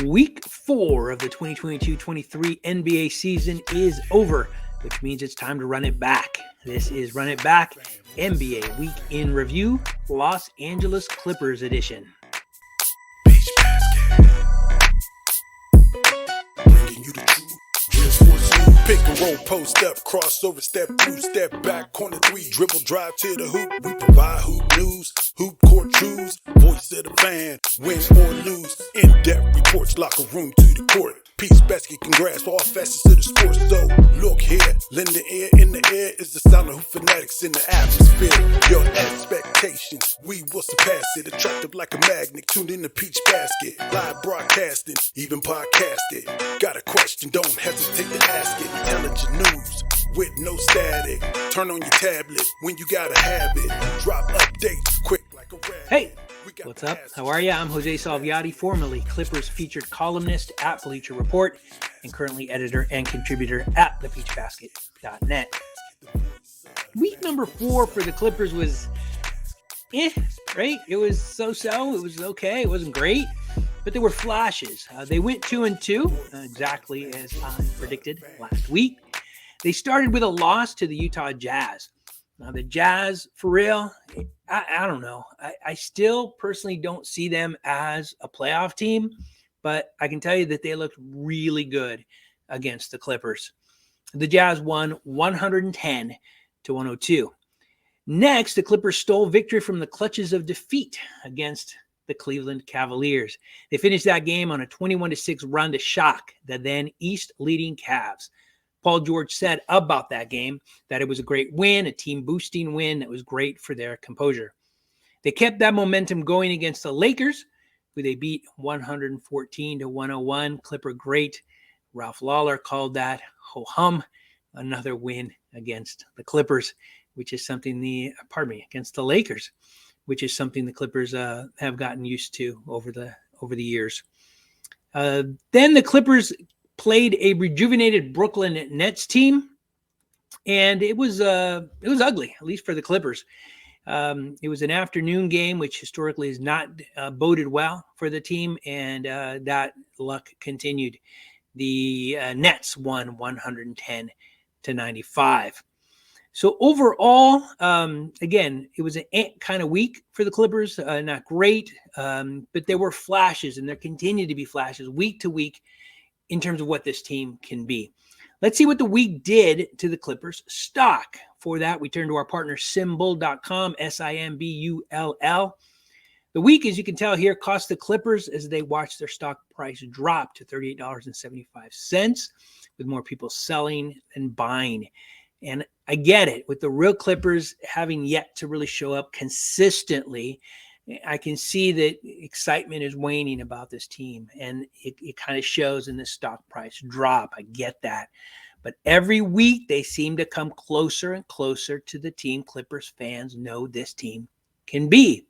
Week 4 of the 2022-23 NBA season is over, which means it's time to run it back. This is Run It Back, NBA Week in Review, Los Angeles Clippers edition. Beach basket. Bringing you the truth. Real sports news. Pick and roll, post up, crossover, step through, step back, corner three, dribble, drive to the hoop. We provide hoop news, hoop court truths, voice of the fan, win or lose. In-depth reports, locker room to the court. Peach basket can grasp all facets of the sport. So look here, lend the air in the air is the sound of hoop fanatics in the atmosphere. Your expectations, we will surpass it. Attractive like a magnet, tuned in to Peach Basket. Live broadcasting, even podcasted. Got a question, don't hesitate to ask it. Intelligent news with no static. Turn on your tablet when you gotta have it. Drop updates quick like a rabbit. Hey, what's up? How are you? I'm Jose Salviati, formerly Clippers featured columnist at Bleacher Report and currently editor and contributor at thepeachbasket.net. Week number 4 for the Clippers was right? It was so-so. It was okay. It wasn't great, but there were flashes. They went 2-2, exactly as I predicted last week. They started with a loss to the Utah Jazz. Now, the Jazz, for real, I don't know. I still personally don't see them as a playoff team, but I can tell you that they looked really good against the Clippers. The Jazz won 110-102. Next, the Clippers stole victory from the clutches of defeat against the Cleveland Cavaliers. They finished that game on a 21-6 run to shock the then East-leading Cavs. Paul George said about that game that it was a great win, a team-boosting win that was great for their composure. They kept that momentum going against the Lakers, who they beat 114-101. Clipper great Ralph Lawler called that ho-hum, another win against the Clippers, which is something against the Lakers, which is something the Clippers have gotten used to over the years. Then the Clippers played a rejuvenated Brooklyn Nets team, and it was ugly, at least for the Clippers. It was an afternoon game, which historically has not boded well for the team, and that luck continued. The Nets won 110-95. So overall, again, it was an kind of week for the Clippers, not great, but there were flashes, and there continue to be flashes week to week in terms of what this team can be. Let's see what the week did to the Clippers stock. For that, we turn to our partner, Simbull.com, Simbull. The week, as you can tell here, cost the Clippers as they watched their stock price drop to $38.75, with more people selling than buying. And I get it. With the real Clippers having yet to really show up consistently, I can see that excitement is waning about this team, and it kind of shows in the stock price drop. I get that. But every week they seem to come closer and closer to the team Clippers fans know this team can be.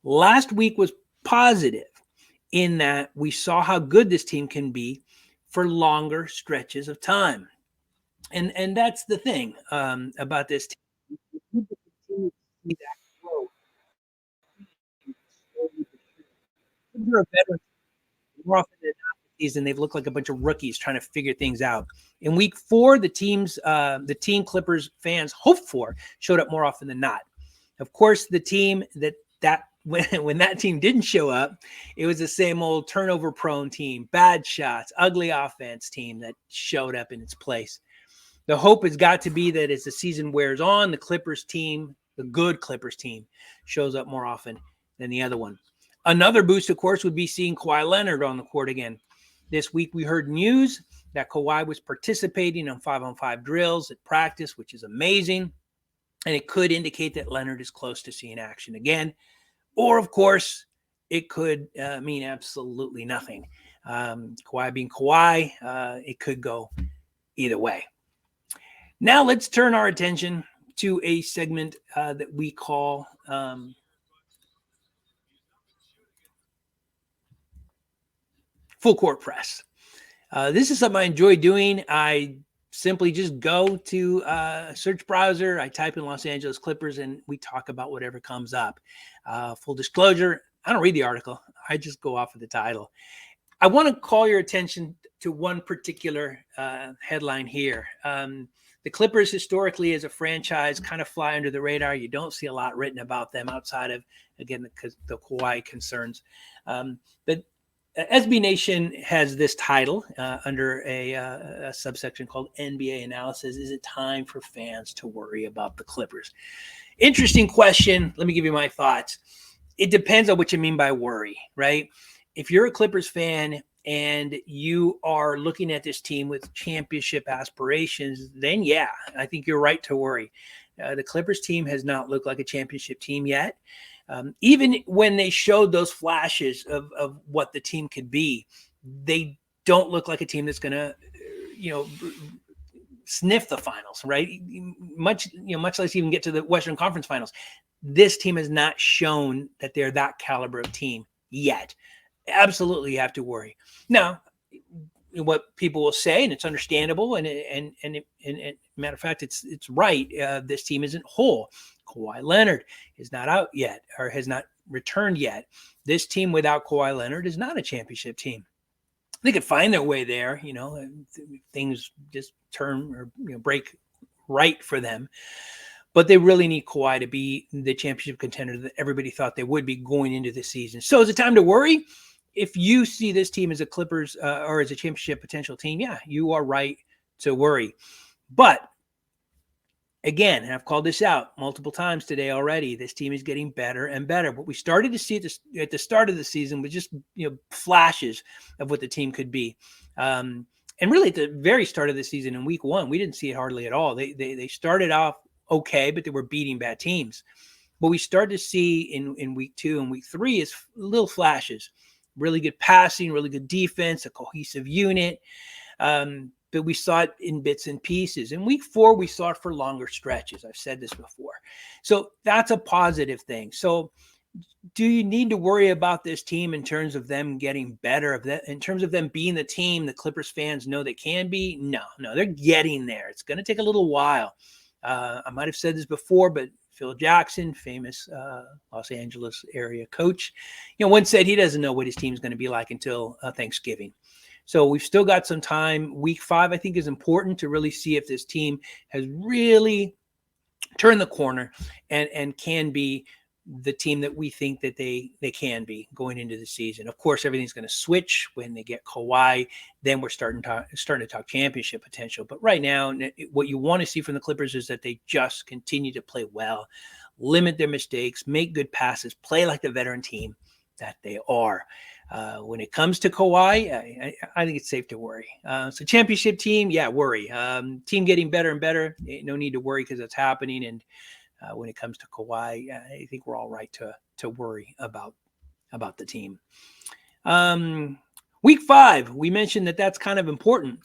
Last week was positive in that we saw how good this team can be for longer stretches of time. And that's the thing about this team. You continue to see that growth. They're a veteran. More often than not this season, they've looked like a bunch of rookies trying to figure things out. In week 4, the team Clippers fans hoped for showed up more often than not. Of course, the team when that team didn't show up, it was the same old turnover-prone team, bad shots, ugly offense team that showed up in its place. The hope has got to be that as the season wears on, the Clippers team, the good Clippers team, shows up more often than the other one. Another boost, of course, would be seeing Kawhi Leonard on the court again. This week, we heard news that Kawhi was participating on 5-on-5 drills at practice, which is amazing. And it could indicate that Leonard is close to seeing action again. Or, of course, it could mean absolutely nothing. Kawhi being Kawhi, it could go either way. Now let's turn our attention to a segment that we call Full Court Press. This is something I enjoy doing. I simply just go to a search browser. I type in Los Angeles Clippers, and we talk about whatever comes up. Full disclosure, I don't read the article. I just go off of the title. I want to call your attention to one particular headline here. The Clippers historically as a franchise kind of fly under the radar. You don't see a lot written about them outside of, again, the Kawhi concerns. But SB Nation has this title under a subsection called NBA Analysis. Is it time for fans to worry about the Clippers? Interesting question. Let me give you my thoughts. It depends on what you mean by worry, right? If you're a Clippers fan and you are looking at this team with championship aspirations, then yeah, I think you're right to worry. The Clippers team has not looked like a championship team yet. Even when they showed those flashes of what the team could be, they don't look like a team that's going to, sniff the finals, right? Much less even get to the Western Conference Finals. This team has not shown that they're that caliber of team yet. Absolutely, you have to worry. Now, what people will say, and it's understandable, and matter of fact, it's right. This team isn't whole. Kawhi Leonard is not out yet, or has not returned yet. This team without Kawhi Leonard is not a championship team. They could find their way there, things just turn or break right for them. But they really need Kawhi to be the championship contender that everybody thought they would be going into the season. So is it time to worry? If you see this team as a Clippers or as a championship potential team, yeah, you are right to worry. But again, and I've called this out multiple times today already, this team is getting better and better. What we started to see at the start of the season was just flashes of what the team could be. And really at the very start of the season in week 1, we didn't see it hardly at all. They started off okay, but they were beating bad teams. What we started to see in week 2 and week 3 is little flashes. Really good passing, really good defense, a cohesive unit. But we saw it in bits and pieces. In week 4, we saw it for longer stretches. I've said this before. So that's a positive thing. So do you need to worry about this team in terms of them getting better, in terms of them being the team the Clippers fans know they can be? No, they're getting there. It's going to take a little while. I might have said this before, but Phil Jackson, famous Los Angeles area coach, once said he doesn't know what his team is going to be like until Thanksgiving. So we've still got some time. Week 5, I think, is important to really see if this team has really turned the corner and can be the team that we think that they can be going into the season. Of course, everything's going to switch when they get Kawhi. Then we're starting to talk championship potential. But right now, what you want to see from the Clippers is that they just continue to play well, limit their mistakes, make good passes, play like the veteran team that they are. When it comes to Kawhi, I think it's safe to worry. So championship team, yeah, worry. Team getting better and better. No need to worry because it's happening. And when it comes to Kawhi, I think we're all right to worry about the team. Week 5, we mentioned that's kind of important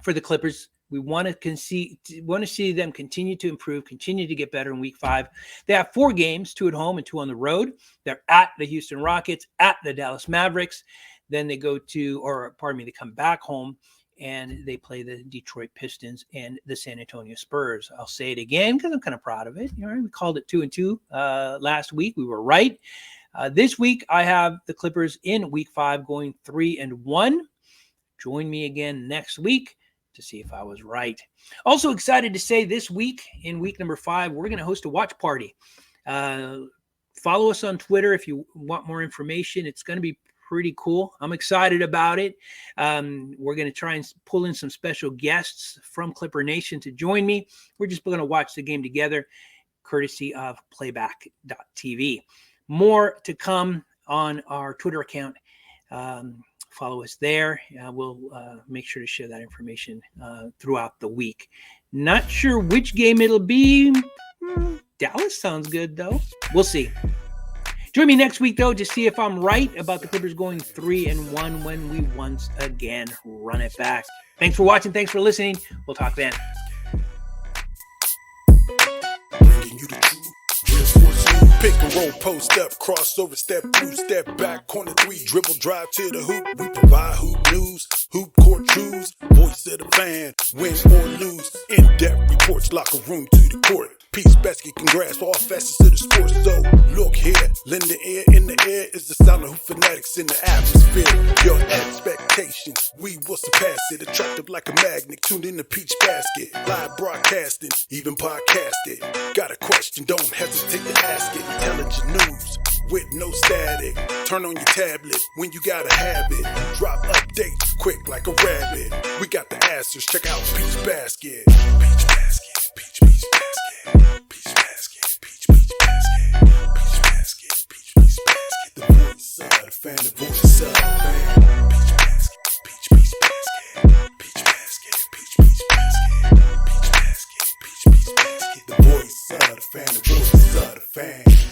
for the Clippers. We want to see them continue to improve, continue to get better in week 5. They have 4 games, 2 at home and 2 on the road. They're at the Houston Rockets, at the Dallas Mavericks. Then they they come back home and they play the Detroit Pistons and the San Antonio Spurs. I'll say it again because I'm kind of proud of it. We called it 2-2 last week. We were right. This week, I have the Clippers in week 5 going 3-1. Join me again next week to see if I was right. Also excited to say this week, in week number 5, we're going to host a watch party. Follow us on Twitter if you want more information. It's going to be pretty cool. I'm excited about it. We're going to try and pull in some special guests from Clipper Nation to join me. We're just going to watch the game together, courtesy of playback.tv. More to come on our Twitter account. Follow us there. We'll make sure to share that information throughout the week. Not sure which game it'll be. Dallas sounds good, though. We'll see. Join me next week, though, to see if I'm right about the Clippers going 3-1 when we once again run it back. Thanks for watching. Thanks for listening. We'll talk then. Bringing you the truth. Pick and roll, post up, crossover, step through, step back, corner 3, dribble, drive to the hoop. We provide hoop news, hoop court truths, voice of the fan, win or lose. In-depth reports, locker room to the court. Peach basket can grasp all facets of the sports. So look here, lend the ear. In the air is the sound of Hoop Fanatics in the atmosphere. Your expectations, we will surpass it. Attractive like a magnet, tuned in the Peach basket. Live broadcasting, even podcasted. Got a question, don't hesitate to ask it. Intelligent news with no static. Turn on your tablet when you gotta have it. Drop updates quick like a rabbit. We got the answers, check out Peach Basket. Peach Basket, Peach Basket. Peach Basket, Peach Basket. Peach Basket, Peach Basket. The voice of the fan, the voice of the fan. Peach Basket, Peach Basket. Peach Basket, Peach Basket. Peach Basket, Peach Basket. The voice of the fan, the voice of the fan.